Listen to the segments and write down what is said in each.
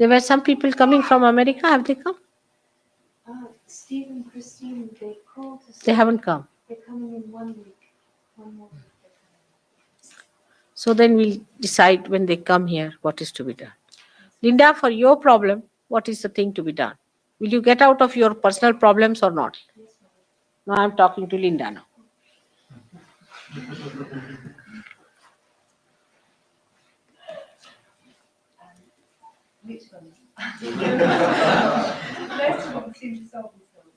There were some people coming from America. Have they come? Steve and Christine, they called to say They haven't come. they're coming in 1 week. 1 more week. So then we'll decide when they come here what is to be done. Linda, for your problem, what is the thing to be done? Will you get out of your personal problems or not? Now I'm talking to Linda now. Which one? Most of them seem to solve themselves.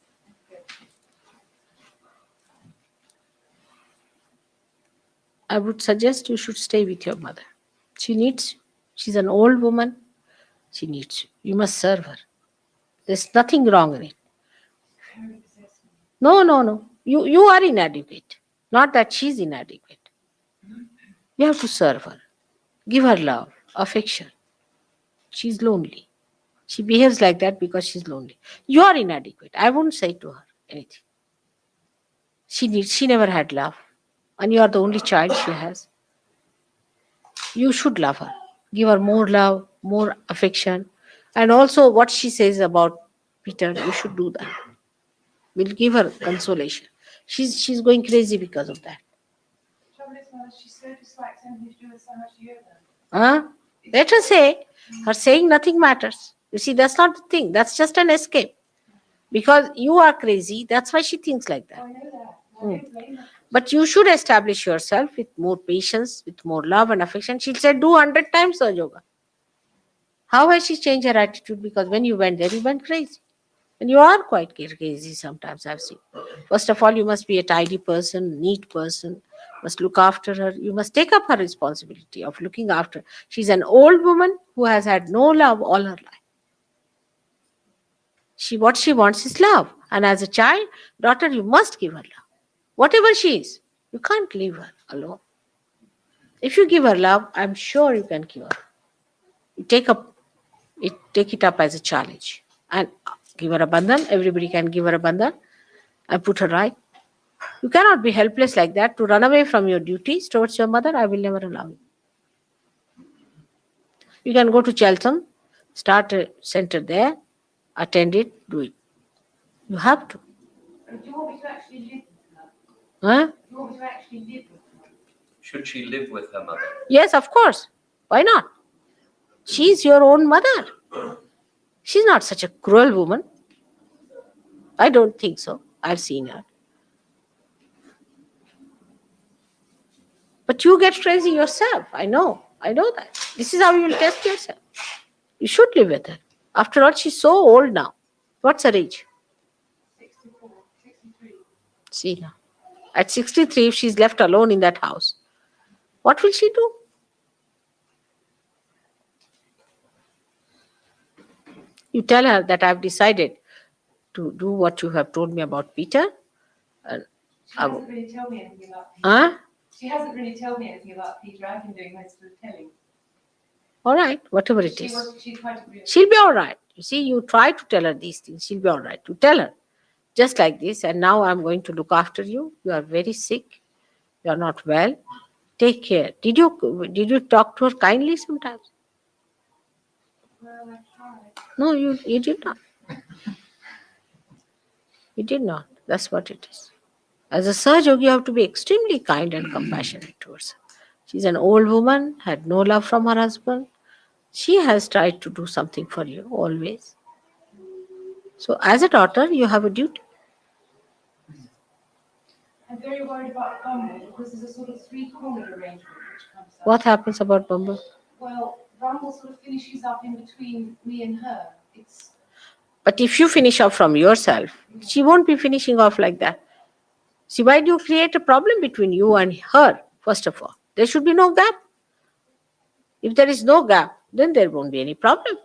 I would suggest you should stay with your mother. She needs you. She's an old woman. She needs you. You must serve her. There's nothing wrong in it. No. You are inadequate. Not that she's inadequate. You have to serve her. Give her love, affection. She's lonely. She behaves like that because she's lonely. You are inadequate. I won't say to her anything. She never had love. And you are the only child she has. You should love her. Give her more love, more affection. And also what she says about Peter, you should do that. We'll give her consolation. She's going crazy because of that. Trouble is, Mother, she so dislikes anything to do with so much you then. Huh? Let her say. Her saying nothing matters. You see, that's not the thing. That's just an escape. Because you are crazy, that's why she thinks like that. I know that. I don't blame her. But you should establish yourself with more patience, with more love and affection. She'll say, do 100 times Sahaja Yoga. How has she changed her attitude? Because when you went there, you went crazy. And you are quite crazy sometimes, I've seen. First of all, you must be a tidy person, neat person, must look after her. You must take up her responsibility of looking after her. She's an old woman who has had no love all her life. What she wants is love. And as a child, daughter, you must give her love. Whatever she is, you can't leave her alone. If you give her love, I'm sure you can cure her. You take it up as a challenge and give her a bandhan. Everybody can give her a bandhan and put her right. You cannot be helpless like that to run away from your duties towards your mother. I will never allow you. You can go to Cheltenham, start a center there, attend it, do it. You have to. Do you want me to actually live with her? Huh? Do you want me to actually live with her? Should she live with her mother? Yes, of course. Why not? She's your own mother. She's not such a cruel woman. I don't think so. I've seen her. But you get crazy yourself. I know that. This is how you will test yourself. You should live with her. After all, she's so old now. What's her age? 64, 63. See now. At 63, if she's left alone in that house, what will she do? You tell her that I've decided to do what you have told me about Peter. And She hasn't really told me anything about Peter. Huh? She hasn't really told me anything about Peter. I've been doing most of the telling. All right, whatever it She is. she's quite agreeable. She'll be all right. You see, you try to tell her these things. She'll be all right. You tell her just like this. And now I'm going to look after you. You are very sick. You are not well. Take care. Did you talk to her kindly sometimes? Well, I tried. No, you did not. You did not. That's what it is. As a Sahaja Yogi, you have to be extremely kind and compassionate towards her. She's an old woman, had no love from her husband. She has tried to do something for you always. So as a daughter, you have a duty. I'm very worried about Bumble because there's a sort of three-cornered arrangement which comes up. What happens about Bumble? Well, Bumble sort of finishes up in between me and her. But if you finish off from yourself, she won't be finishing off like that. See, why do you create a problem between you and her, first of all? There should be no gap. If there is no gap, then there won't be any problem.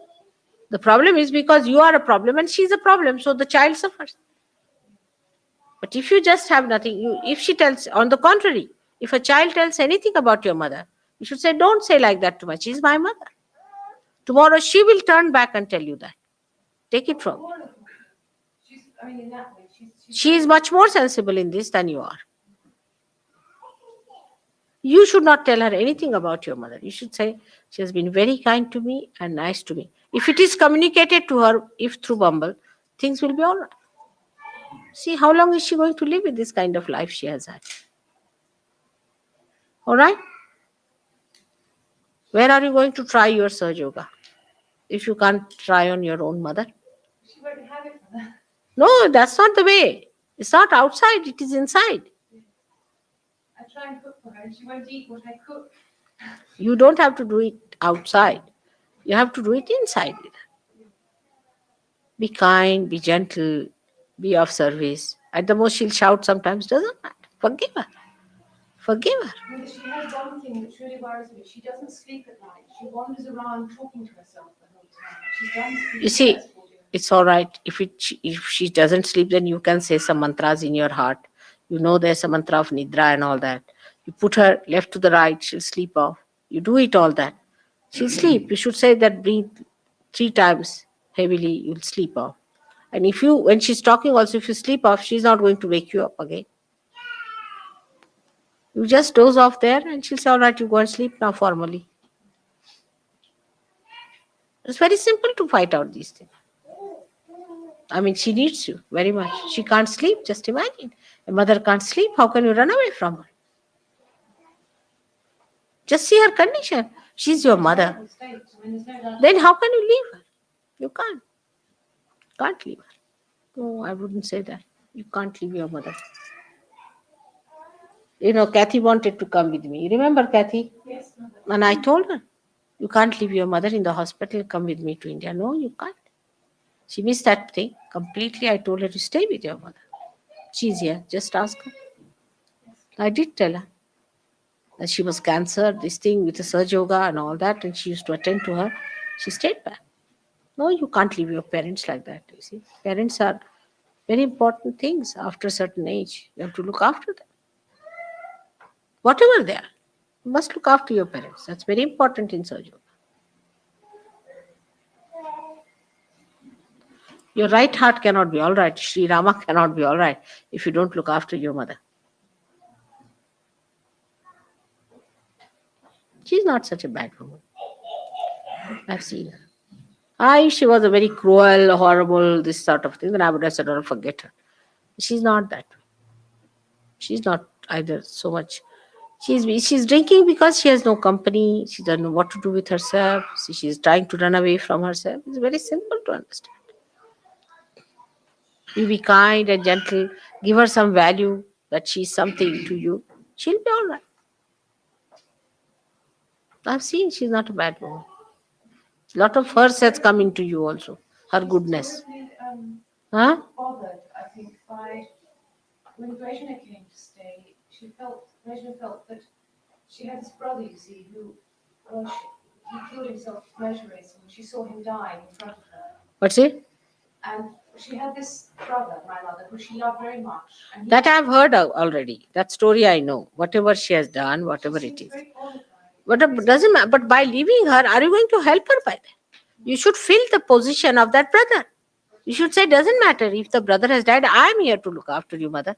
The problem is because you are a problem and she's a problem, so the child suffers. But if you just have nothing, if she tells, on the contrary, if a child tells anything about your mother, you should say, don't say like that to me. She's my mother. Tomorrow she will turn back and tell you that. Take it from me. In that way, She is much more sensible in this than you are. You should not tell her anything about your mother. You should say, she has been very kind to me and nice to me. If it is communicated to her, if through Bumble, things will be all right. See, how long is she going to live with this kind of life she has had? All right? Where are you going to try your Sahaja Yoga if you can't try on your own mother? She won't have it for that. No, that's not the way. It's not outside, it is inside. I try and cook for her and she won't eat what I cook. You don't have to do it outside. You have to do it inside with her. Be kind, be gentle, be of service. At the most, she'll shout sometimes, doesn't matter. Forgive her. Forgive her. But she has one thing that really worries me. She doesn't sleep at night. She wanders around talking to herself the whole time. She's done sleep. You see, it's all right. If she doesn't sleep, then you can say some mantras in your heart. You know there's a mantra of Nidra and all that. You put her left to the right, she'll sleep off. You do it all that. She'll sleep. You should say that, breathe 3 times heavily, you'll sleep off. And if you, when she's talking also, if you sleep off, she's not going to wake you up again. You just doze off there and she'll say, all right, you go and sleep now formally. It's very simple to fight out these things. I mean, she needs you very much. She can't sleep, just imagine. A mother can't sleep, how can you run away from her? Just see her condition. She's your mother. Then how can you leave her? You can't. Can't leave her. No, I wouldn't say that. You can't leave your mother. You know, Kathy wanted to come with me. Remember, Kathy? Yes, mother. And I told her, you can't leave your mother in the hospital, come with me to India. No, you can't. She missed that thing completely. I told her to stay with your mother. She's here, just ask her. I did tell her that she was cancer, this thing with the Sahaja Yoga and all that, and she used to attend to her. She stayed back. No, you can't leave your parents like that, you see. Parents are very important things after a certain age. You have to look after them. Whatever they are, you must look after your parents. That's very important in Sahaja Yoga. Your right heart cannot be all right. Sri Rama cannot be all right if you don't look after your mother. She's not such a bad woman. I've seen her. She was a very cruel, horrible, this sort of thing, then I would have said, oh, forget her. She's not that way. She's not either so much. She's drinking because she has no company. She doesn't know what to do with herself. She's trying to run away from herself. It's very simple to understand. You be kind and gentle. Give her some value that she's something to you. She'll be all right. I've seen she's not a bad woman. A lot of hers has come into you also. Her goodness. Huh? Bothered, I think, by when Brezhnev came to stay. Brezhnev felt that she had this brother, you see, who he killed himself with mesmerism. She saw him dying in front of her, What's it? and she had this brother, my mother, who she loved very much. And he That I've heard already. That story I know. Whatever she has done, whatever it seemed is. very qualified. But it doesn't matter. But by leaving her, are you going to help her by that? You should fill the position of that brother. You should say, doesn't matter if the brother has died, I'm here to look after you, mother.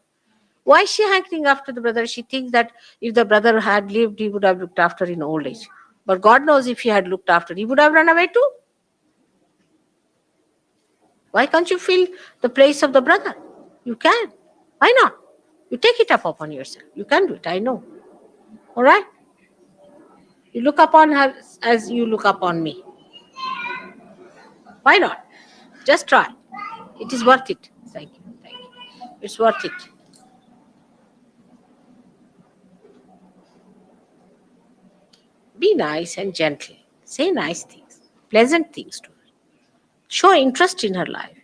Why is she hankering after the brother? She thinks that if the brother had lived, he would have looked after in old age. But God knows if he had looked after, he would have run away too. Why can't you fill the place of the brother? You can. Why not? You take it up upon yourself. You can do it, I know. All right? You look upon her as you look upon me. Why not? Just try. It is worth it. Thank you. Thank you. It's worth it. Be nice and gentle. Say nice things, pleasant things to her. Show interest in her life.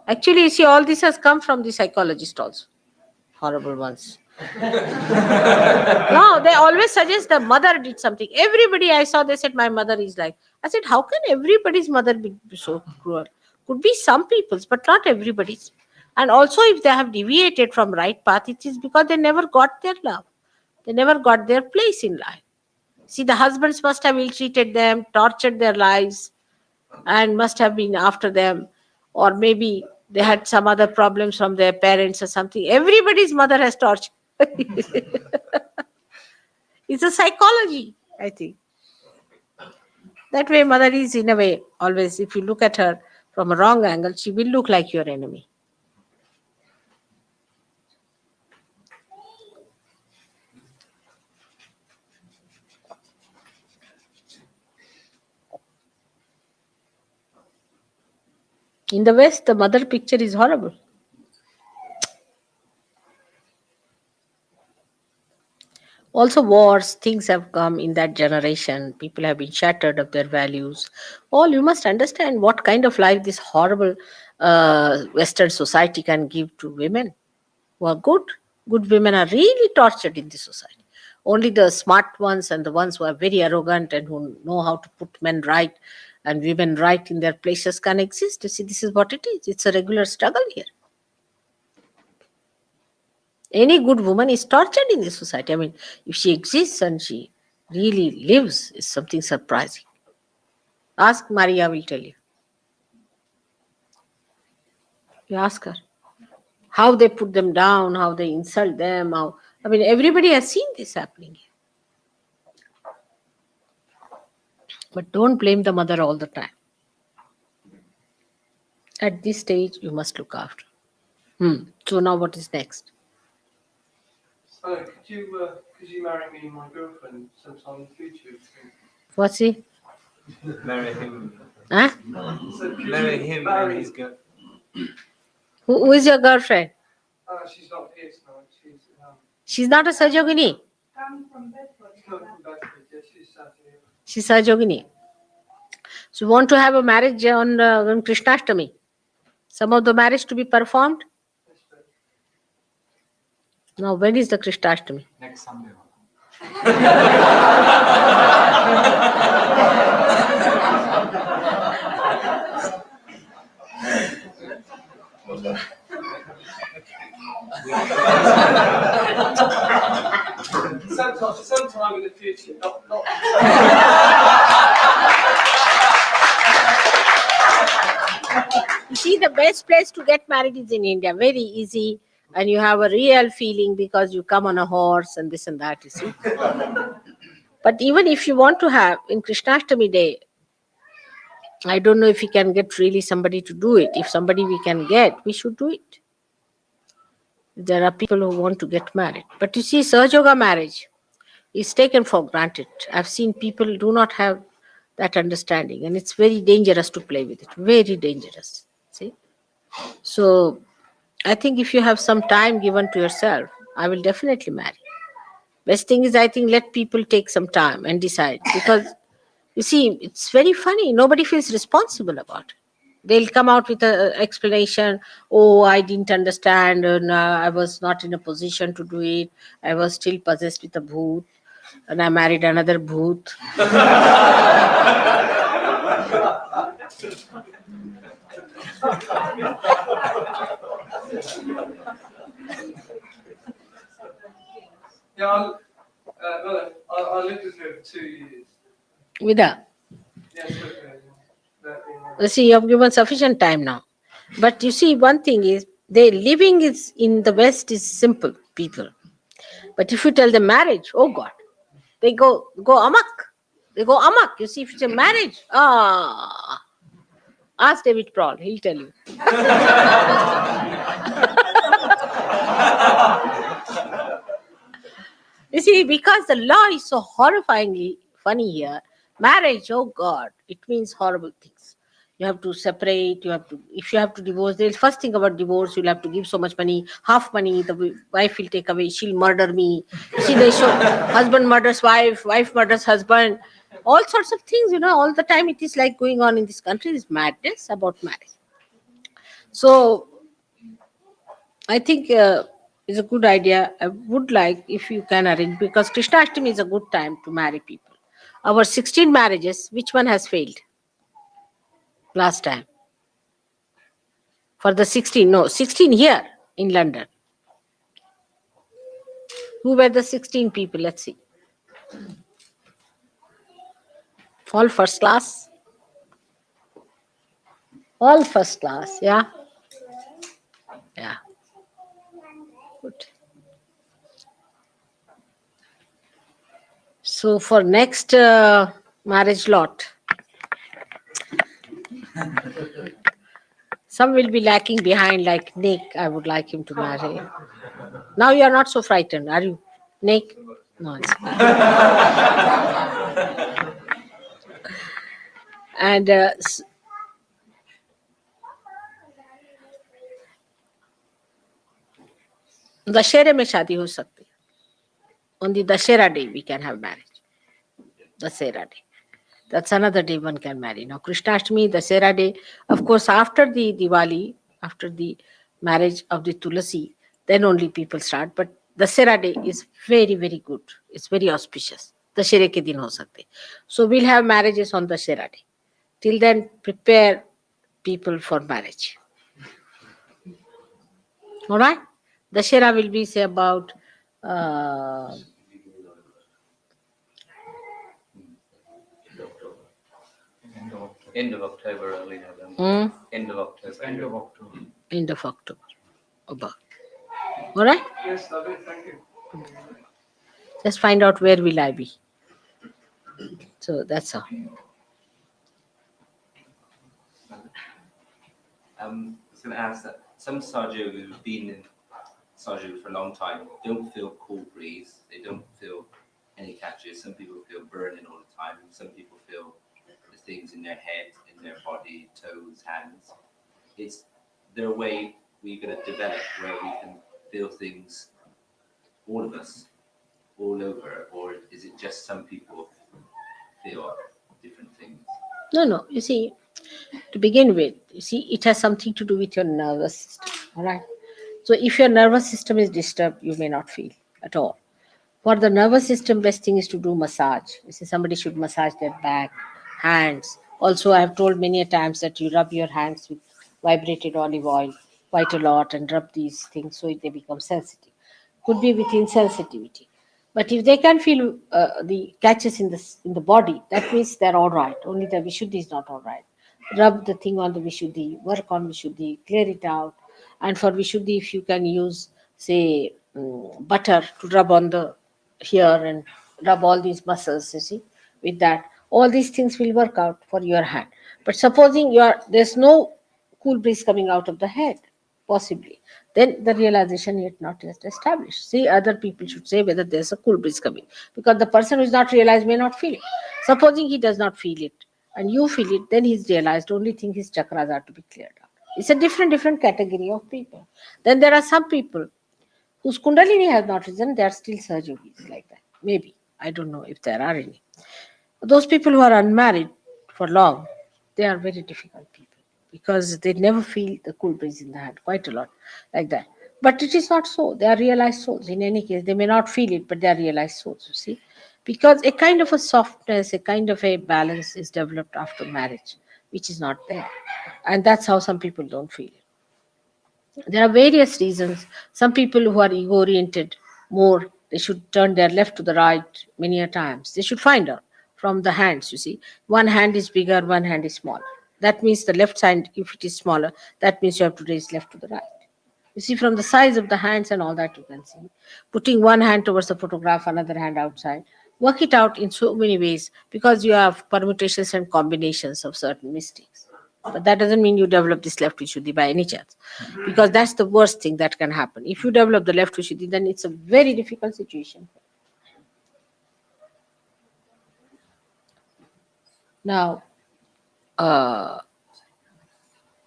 Actually, you see, all this has come from the psychologist also. Horrible ones. No, they always suggest the mother did something. Everybody I saw, they said, my mother is like. I said, how can everybody's mother be so cruel? Could be some people's, but not everybody's. And also, if they have deviated from right path, it is because they never got their love. They never got their place in life. See, the husbands must have ill-treated them, tortured their lives, and must have been after them. Or maybe they had some other problems from their parents or something. Everybody's mother has tortured. It's a psychology, I think. That way, mother is in a way always, if you look at her from a wrong angle, she will look like your enemy. In the West, the mother picture is horrible. Also, wars, things have come in that generation. People have been shattered of their values. All you must understand what kind of life this horrible Western society can give to women who are good. Good women are really tortured in this society. Only the smart ones and the ones who are very arrogant and who know how to put men right and women right in their places can exist. You see, this is what it is. It's a regular struggle here. Any good woman is tortured in this society. I mean, if she exists and she really lives, is something surprising. Ask Maria, will tell you. You ask her. How they put them down, how they insult them, how I mean everybody has seen this happening here. But don't blame the mother all the time. At this stage, you must look after. So now what is next? Hello, could you marry me and my girlfriend sometime in the future? What's he? Marry him. Huh? So could Marry you him marry- and his girl. Who is your girlfriend? She's not here tonight. She's not a Sajogini. Come from Bedford. She's come from Bedford. Yeah, she's sat here. She's Sajogini. So you want to have a marriage on Krishnashtami? Some of the marriage to be performed? Yes, but Now, when is the Krishnashtami? Next Sunday. sometime in the future, not. You see, the best place to get married is in India. Very easy. And you have a real feeling because you come on a horse and this and that, you see. But even if you want to have, in Krishnashtami day, I don't know if we can get really somebody to do it. If somebody we can get, we should do it. There are people who want to get married. But you see, Sahajoga marriage is taken for granted. I've seen people do not have that understanding, and it's very dangerous to play with it. Very dangerous. See? So I think if you have some time given to yourself, I will definitely marry. Best thing is, I think, let people take some time and decide. Because, you see, it's very funny. Nobody feels responsible about it. They'll come out with an explanation. Oh, I didn't understand, and I was not in a position to do it. I was still possessed with a bhoot, and I married another bhoot. Yeah, I lived with her for 2 years. With her. Yes, with her. You see, you have given sufficient time now. But you see, one thing is, their living is in the West is simple, people. But if you tell them marriage, oh God, they go amok. They go amok. You see, if it's a marriage, ask David Prowl, he'll tell you. You see, because the law is so horrifyingly funny here, marriage, oh God, it means horrible things. You have to separate, if you have to divorce, they'll first think about divorce, you'll have to give so much money, half money, the wife will take away, she'll murder me. See, they show husband murders wife, wife murders husband, all sorts of things, all the time it is like going on in this country, is madness about marriage. So, I think it's a good idea. I would like if you can arrange, because Krishnashtami is a good time to marry people. Our 16 marriages, which one has failed? Last time. For the 16 here in London. Who were the 16 people? Let's see. All first class. All first class, yeah. Yeah. Good. So for next marriage lot, Some will be lacking behind, like Nick. I would like him to marry. Now you are not so frightened, are you, Nick? No. And दशहरे में शादी हो सकती है. On the Dashera day we can have marriage. Dashera day. That's another day one can marry. Now Krishnashtami, Dashera day, of course after the Diwali, after the marriage of the Tulasi, then only people start. But Dashera day is very, very good. It's very auspicious. Dashera ke din ho sakte. So we'll have marriages on Dashera day. Till then, prepare people for marriage. All right? Dashera will be, say, about End of October, early November. End of October. End of October. end of October. About. All right? Yes, lovely, thank you. Just find out where will I be. So that's all. I was going to ask that some Sarju who've been in Sarju for a long time don't feel cool breeze. They don't feel any catches. Some people feel burning all the time. Some people feel the things in their head, in their body, toes, hands. Is there a way we're going to develop where we can feel things, all of us, all over, or is it just some people feel different things? No. You see, to begin with, you see, it has something to do with your nervous system. All right. So if your nervous system is disturbed, you may not feel at all. For the nervous system, best thing is to do massage. You see, somebody should massage their back, hands. Also, I have told many a times that you rub your hands with vibrated olive oil quite a lot and rub these things so they become sensitive. Could be with insensitivity. But if they can feel the catches in the body, that means they're all right. Only the Vishuddhi is not all right. Rub the thing on the Vishuddhi, work on Vishuddhi, clear it out. And for Vishuddhi, if you can use, say, butter to rub on the here and rub all these muscles, you see, with that, all these things will work out for your hand. But supposing there's no cool breeze coming out of the head, possibly, then the realization yet not yet established. See, other people should say whether there's a cool breeze coming, because the person who is not realized may not feel it. Supposing he does not feel it and you feel it, then he's realized. Only thing his chakras are to be cleared out. It's a different category of people. Then there are some people whose kundalini has not risen, they are still surgeries like that. Maybe. I don't know if there are any. Those people who are unmarried for long, they are very difficult people because they never feel the cool breeze in the hand quite a lot like that. But it is not so. They are realized souls. In any case, they may not feel it, but they are realized souls, you see. Because a kind of a softness, a kind of a balance is developed after marriage, which is not there. And that's how some people don't feel it. There are various reasons. Some people who are ego oriented more, they should turn their left to the right many a times. They should find out from the hands, you see. One hand is bigger, one hand is smaller. That means the left side, if it is smaller, that means you have to raise left to the right. You see, from the size of the hands and all that, you can see. Putting one hand towards the photograph, another hand outside. Work it out in so many ways because you have permutations and combinations of certain mistakes. But that doesn't mean you develop this left Vishuddhi by any chance, because that's the worst thing that can happen. If you develop the left Vishuddhi, then it's a very difficult situation. Now,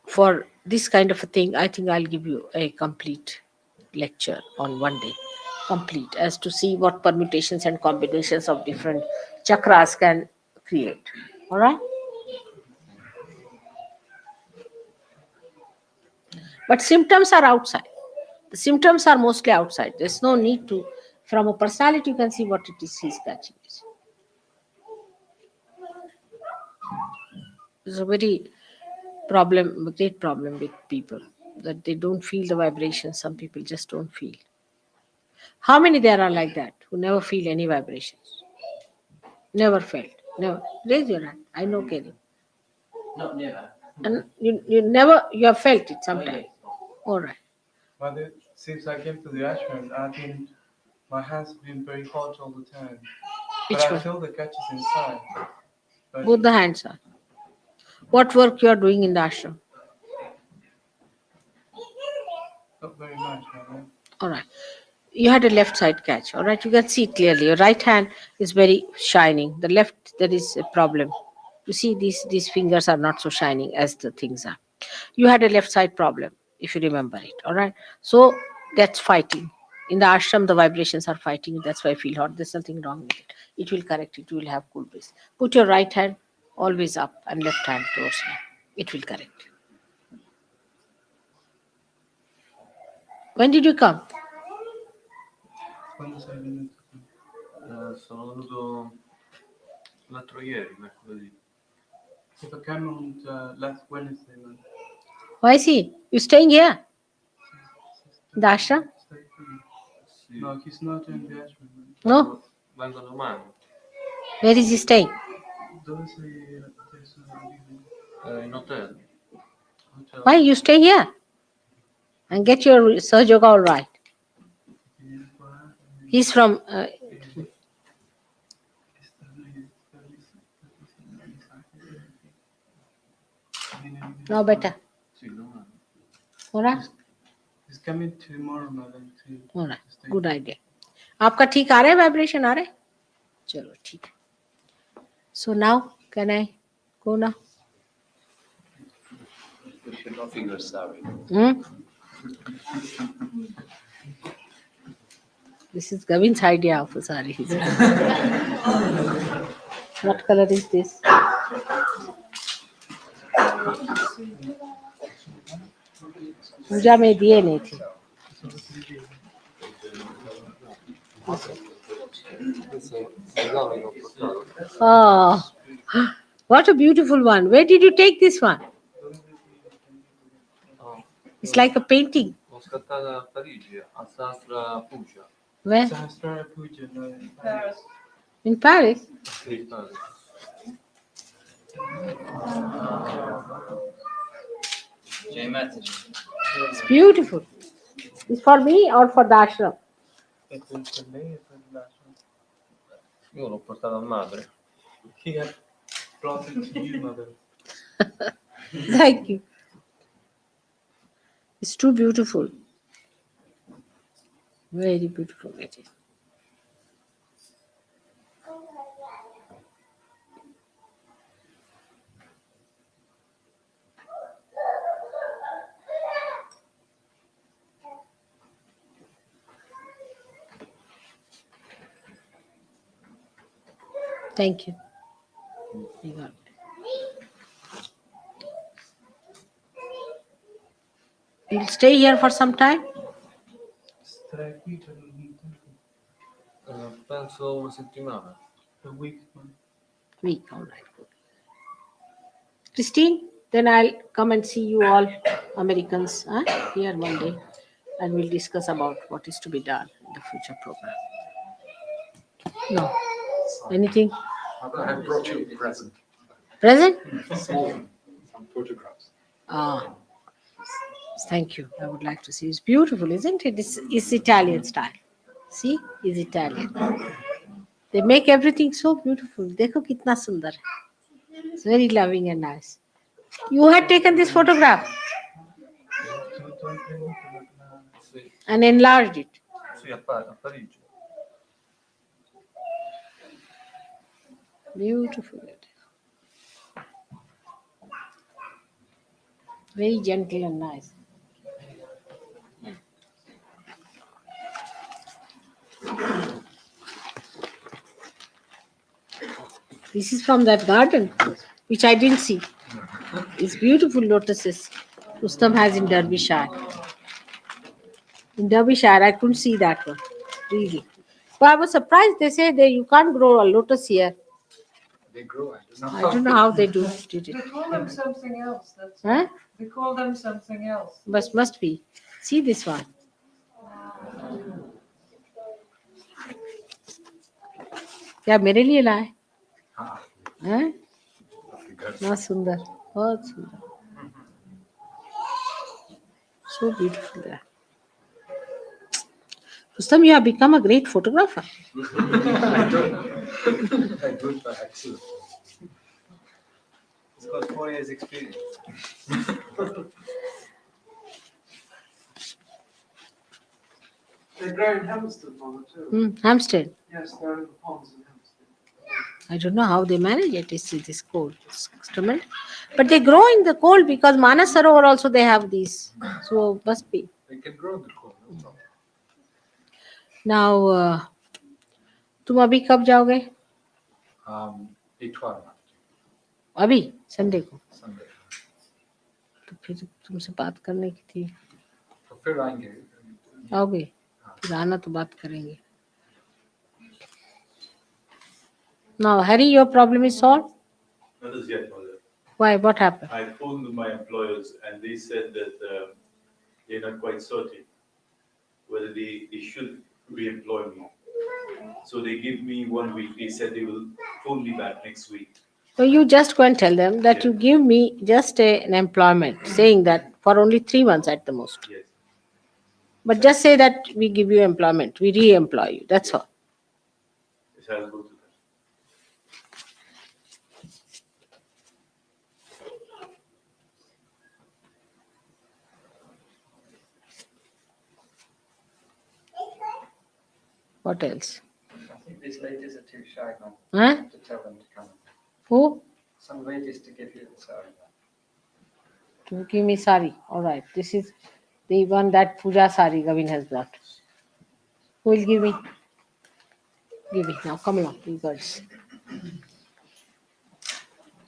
for this kind of a thing, I think I'll give you a complete lecture on one day, complete, as to see what permutations and combinations of different chakras can create. All right? But symptoms are outside. The symptoms are mostly outside. There's no need to, from a personality, you can see what it is he's catching. It's a very great problem with people, that they don't feel the vibration. Some people just don't feel. How many there are like that who never feel any vibrations? Never felt. Never. Raise your hand. I know, Kelly. Not never. And you have felt it sometime. All right. But since I came to the ashram, my hands have been very hot all the time. Which But I one? feel the catches inside. But Both the hands are. What work you are doing in the ashram? Not very much, Mother. All right. You had a left side catch. All right. You can see clearly. Your right hand is very shining. The left, there is a problem. You see, these fingers are not so shining as the things are. You had a left side problem, if you remember it. All right. So that's fighting. In the ashram, the vibrations are fighting. That's why I feel hot. There's nothing wrong with it. It will correct it. You will have cool breeze. Put your right hand always up and left hand towards me. It will correct. When did you come? Quando sei venuto qui? Sono venuto l'altro ieri, mercoledì. If I came on last Wednesday, man. Why is he? You staying here? The ashram? Stay here. Sì. No, he's not in the ashram, man. No? Vengo domani, Where is he staying? Dove sei adesso? in hotel. Hotel. Why you stay here? And get your Sahaja Yoga all right. He's from no better. Sì, domani. All right? He's coming tomorrow, madam. All right. Good idea. आपका ठीक आ रहा है vibration आ रहा है चलो ठीक है so now can I go now This is Gavin's idea of a sari. What color is this? पूजा में दिए नहीं थे Oh, what a beautiful one. Where did you take this one? It's like a painting. L'ho scattata a Parigi, a Sastra Pugia. Where? Sahasrara Puja, no. In Paris? Sì, Paris. Jai Mata. It's beautiful. It's for me or for the ashram? It was for me, it was the ashram. Io l'ho portata a madre. He had brought it to you, mother. Thank you. It's too beautiful. Very beautiful it is. Thank you. You got it. You'll stay here for some time? Starei qui per Penso una settimana. a week, man. Week, all right. Good. Christine, then I'll come and see you all Americans here one day and we'll discuss about what is to be done in the future program. No. Anything? I brought you a present. Present? Some photographs. Ah. Thank you. I would like to see. It's beautiful, isn't it? It's Italian style. See? It's Italian. They make everything so beautiful. Dekho kitna sundar hai. It's very loving and nice. You had taken this photograph Sì, and enlarged it. sì, a Parigi. Beautiful it is. Very gentle and nice. This is from that garden, which I didn't see. It's beautiful lotuses Rustam has in Derbyshire. In Derbyshire, I couldn't see that one, really. But I was surprised. They say that you can't grow a lotus here. They grow. I don't know how they did it. They call them something else. That's Huh? They call them something else. But must be. See this one. क्या मेरे लिए लाए हैं ना सुंदर बहुत सुंदर so beautiful there. Rustam, you have become a great photographer. I do it by accident. He's got 4 years experience. They grow in Hampstead, Mother, too. Hampstead. Yes, they're in the ponds in Hampstead. I don't know how they manage it. It's this cold. It's tremendous. But they grow in the cold because Manas Sarovar also they have these. So must be. They can grow in the cold, no problem. Now, तुम अभी कब जाओगे? Itwar, अभी Sunday को. Sunday. तो फिर तुमसे बात करने की थी. तो फिर आएंगे. आओगे? फिर आना तो बात करेंगे. Now, Harry, your problem is solved? Not as yet, Mother. Why? What happened? I phoned my employers and they said that they're not quite certain whether they should re-employ me. So they give me 1 week. They said they will phone me back next week. So you just go and tell them that you give me just an employment, saying that for only 3 months at the most. Yes. But just say that we give you employment, we re-employ you. That's all. Yes, I'll go to that. What else? I think these ladies are too shy, man, Huh? to tell them to come. Who? Some ladies to give you the sari. To give me sari. All right. This is the one that Puja sari Gavin has brought. Who will give me? Give it now. Come along, you girls.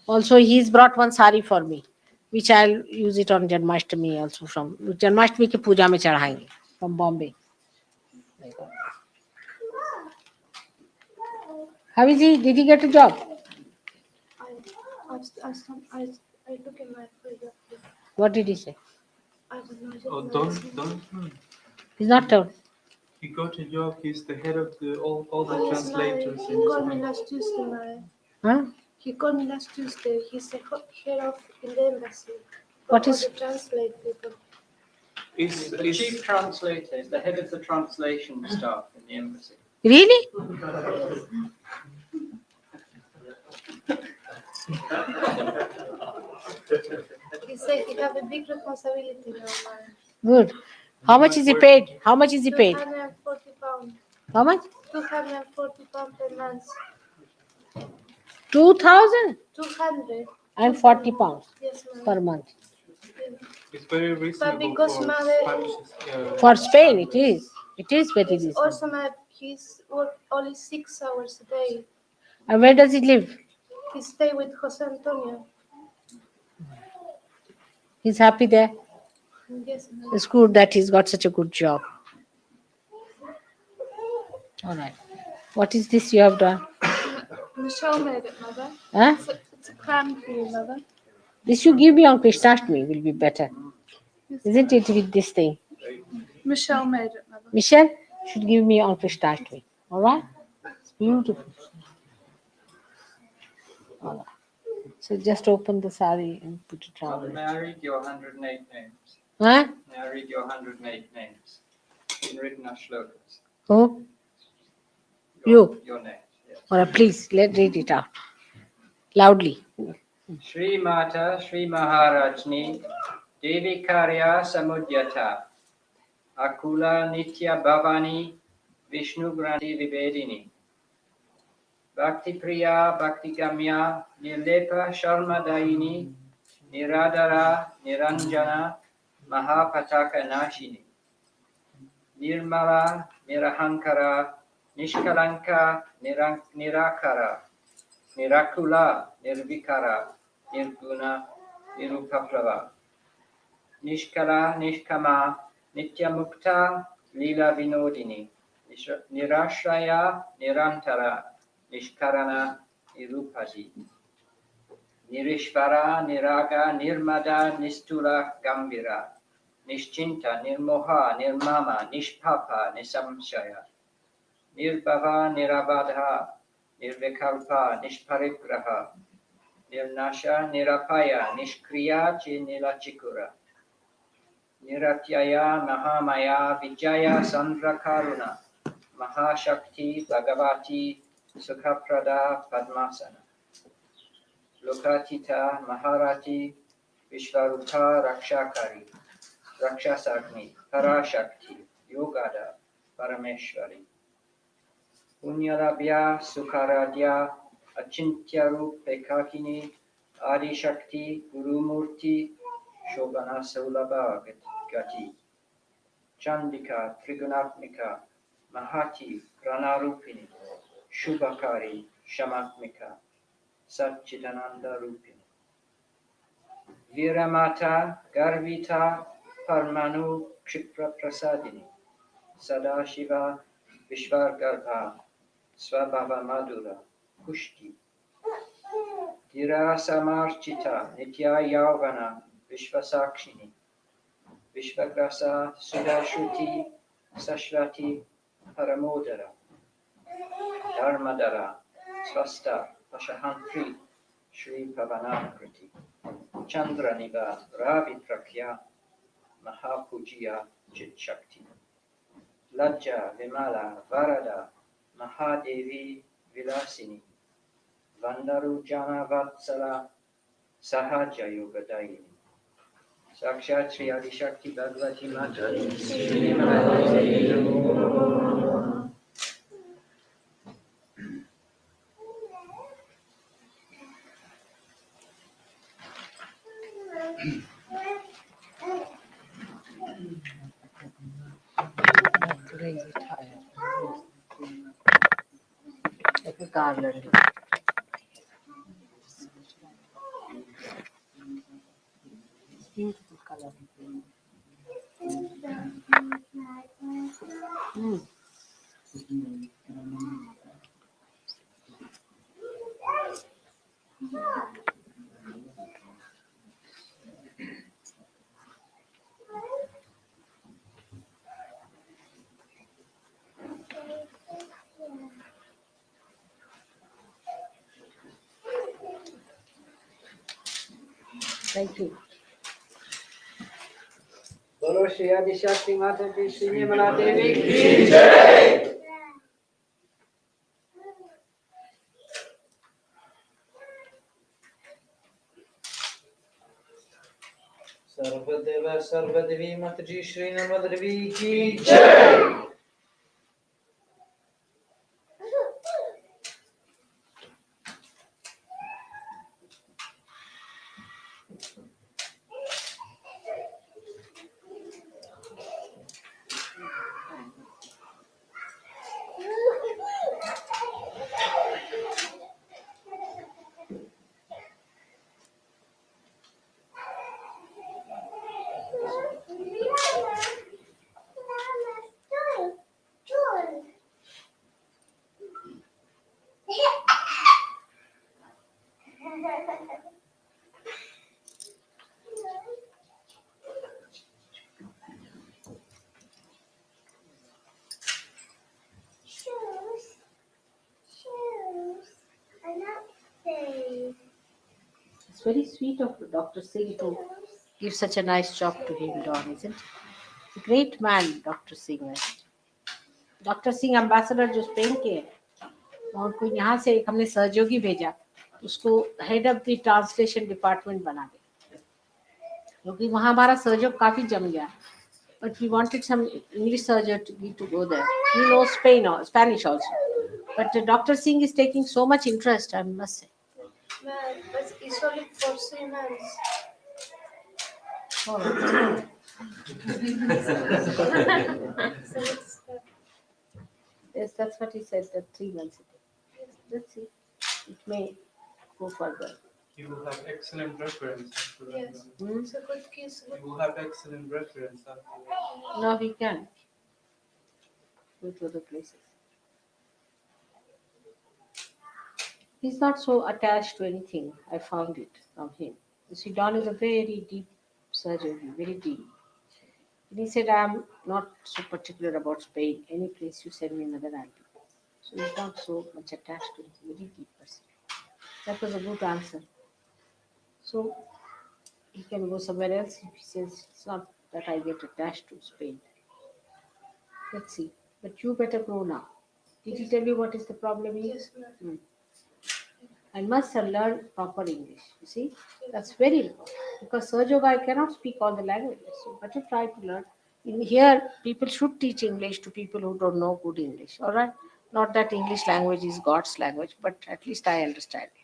Also, he's brought one sari for me, which I'll use it on Janmashtami also from Janmashtami ki puja mein chadhayenge from Bombay. How is he? Did he get a job? I took him my freedom. What did he say? I don't know. Oh, don't. He's not told. He got a job. He's the head of all the Yes, translators He in called me Spain. last Tuesday, Huh? He called me last Tuesday. He's the head of in the embassy. What For is- all the translate people? The chief translator is the head of the translation staff in the embassy. Really? He said he have a big responsibility now, Good. How much is he paid? How much is he paid? 240 pounds. How much? 240 pounds per month. 2,040 pounds Yes, ma'am. per month. It's very reasonable because for mother- Spanish. For Spain, it is. It is very Yes, reasonable. also, he's work only 6 hours a day. And where does he live? He stay with Jose Antonio. He's happy there. Yes, ma'am. It's good that he's got such a good job. All right. What is this you have done? Michelle made it, mother. Huh? It's a crown for you, mother. This you give me on Krishnashtami will be better. Isn't it with this thing? Michelle made it, mother. Michelle should give me on Krishnashtami. All right? It's beautiful. All right. So just open the sari and put it Mother, around. may I read your 108 names? Huh? May I read your 108 names in written as shlokas? Oh, You. Your names, yes. all right, please, let's read it out. Loudly. Shri Mata, Shri Maharajni, Devi Karya Samudyata, Akula Nitya Bhavani, Vishnu Granthi Vibedini, Bhakti Priya, Bhakti Gamya, Nirlepa Sharma Daini, Niradara, Niranjana, Mahapataka Nashini, Nirmala, Nirahankara, Nishkalanka, Nirakara, Nirakula, Nirvikara, Nirguna, Nirupaprava, Nishkala, Nishkama, Nityamukta, Lila Vinodini, Nirashraya, Nirantara, Nishkarana, Nirupati, Nirishvara, Niraga, Nirmada, Nistula, Gambira, Nishchinta, Nirmoha, Nirmama, Nishpapa, Nisamshaya, Nirbhava, Nirabadha, Nirvikalpa, Nishparigraha, Nirnasha, Nirapaya, Nishkriya, Nilachikura, Niratyaya, Mahamaya, Vijaya, Sandrakaruna, Mahashakti, Bhagavati, Sukhaprada, Padmasana, Lokatita, Maharati, Vishvarupa, Rakshakari, Rakshasagni, Parashakti, Yogada, Parameshwari. Punyalabhya Sukharadhya Achintya Rupekakini Adi Shakti Gurumurti Shobhana Saulabha Gati Chandika Trigunatmika Mahati Pranarupini Shubhakari Shamatmika Satchitananda Rupini Viramata Garvita Parmanu Kshipra Prasadini Sadashiva Vishvargarbha Swabhava Madhura Pushti Dhirasamarchita Nitya Yauvana Vishvasakshini Vishvagrasa Sudashruti Sashvati Paramodara Dharmadara Swasta Pashahantri Shri Pavanakriti Chandraniva Ravi Prakya Mahapujiya Chit Shakti Lajja Vimala Varada Mahadevi Vilasini Vandaru Jana Vatsala Sahaja Yogadayini Sakshat Sri Adi Shakti Bhagavati Mata Today is tired. Like a garland. Beautiful color. Thank you. Bolo Shri Adi Shakti Mata Ji Shri Nirmala Devi Ki Jai. Sarvadeva Sarvadevi Mata Ji Shri Nirmala Devi Ki Jai. It's very sweet of Dr. Singh to give such a nice job to him, Don, isn't it? He's a great man, Dr. Singh है. Doctor Singh ambassador जो Spain के हैं और उनको यहाँ से एक हमने सहयोगी भेजा उसको head of the translation department बना दे क्योंकि वहाँ हमारा सहयोग काफी जम गया but we wanted some English surgeon to go there. He knows Spain or Spanish also. But Dr. Singh is taking so much interest, I must say. But it's only for 3 months. Oh. So it's, Yes, that's what he said, that 3 months ago. Let's see. It may go further. You will have excellent reference after that. yes. Hmm? It's a good kiss. You will have excellent reference after that. No, he can't. Go to other places. He's not so attached to anything. I found it from him. You see, Don is a very deep surgeon, very deep. And he said, I'm not so particular about Spain. Any place you send me another I'll be. So he's not so much attached to it. Very deep person. That was a good answer. So he can go somewhere else if he says it's not that I get attached to Spain. Let's see. But you better grow now. Did he tell you what is the problem is? Yes, ma'am. I must have learned proper English. You see, that's very important because Sergio guy cannot speak all the languages. So better try to learn In here, people should teach English to people who don't know good English, all right? Not that English language is God's language, but at least I understand it.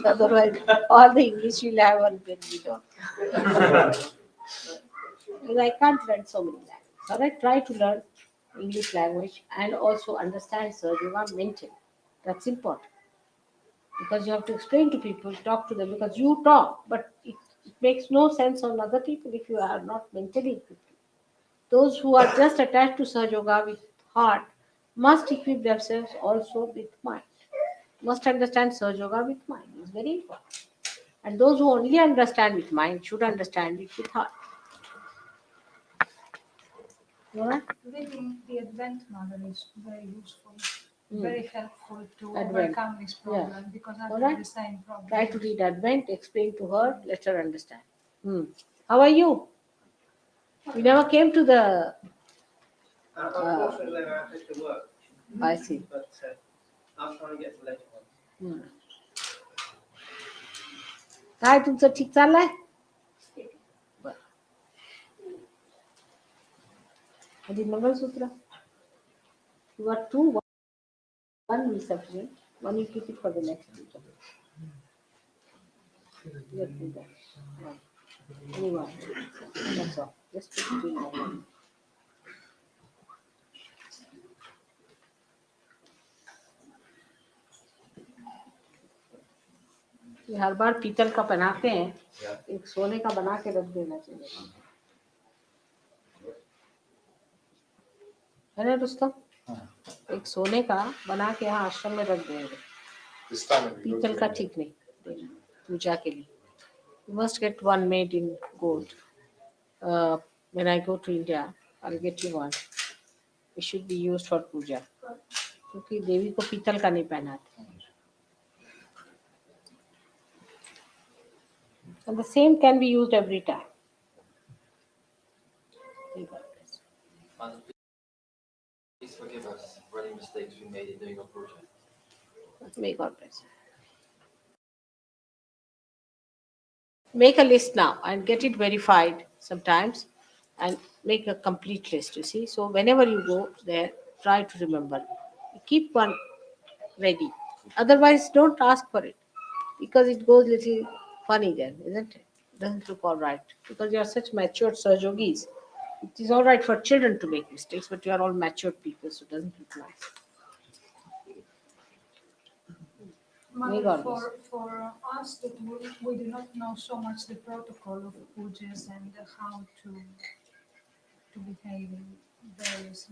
Otherwise, all the English we'll have and then we don't. Because I can't learn so many languages. All right, try to learn English language and also understand Sir Yoga mentally. That's important. Because you have to explain to people, talk to them, because you talk, but it makes no sense on other people if you are not mentally equipped. Those who are just attached to Sir Yoga with heart must equip themselves also with mind. Must understand Sir Yoga with mind. It's very important. And those who only understand with mind should understand it with heart. All right? Reading the Advent Mother is very useful, Mm. very helpful to Advent. overcome this problem because I All have right. the same problem. Try to read Advent, explain to her, let her understand. How are you? You never came to the. Unfortunately, I had to work, I see. but I'm trying to get to later on. काय तुमचं ठीक चाललंय? बरं. आधी mangalsutra. You got two, one is sufficient. One you keep it for the next week. Let me go. One. Only one. That's all. Just put it in your hand. ये हर बार पीतल का बनाते हैं, एक सोने का बना के रख देना चाहिए, है ना रुस्तम? एक सोने का बना के यहाँ आश्रम में रख देंगे, पीतल का ठीक नहीं देना पूजा के लिए. You must get one made in gold. When I go to India, I'll get you one. It should be used for puja. क्योंकि देवी को पीतल का नहीं पहनाते. And the same can be used every time. May God bless. Father, please forgive us for any mistakes we made in doing our project. May God bless. Make a list now and get it verified sometimes and make a complete list, you see. So whenever you go there, try to remember. Keep one ready. Otherwise, don't ask for it because it goes little funny then, isn't it? Doesn't look all right because you are such matured Sir Yogis. It is all right for children to make mistakes, but you are all matured people, so it doesn't look nice. May Mother, God bless. for us that we do not know so much the protocol of pujas and how to behave in various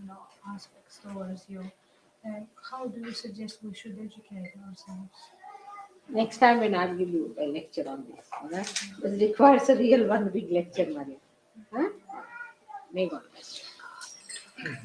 aspects towards you, how do you suggest we should educate ourselves? Next time when I'll give you a lecture on this, all right? It requires a real one big lecture, Maria. Huh? May God bless you.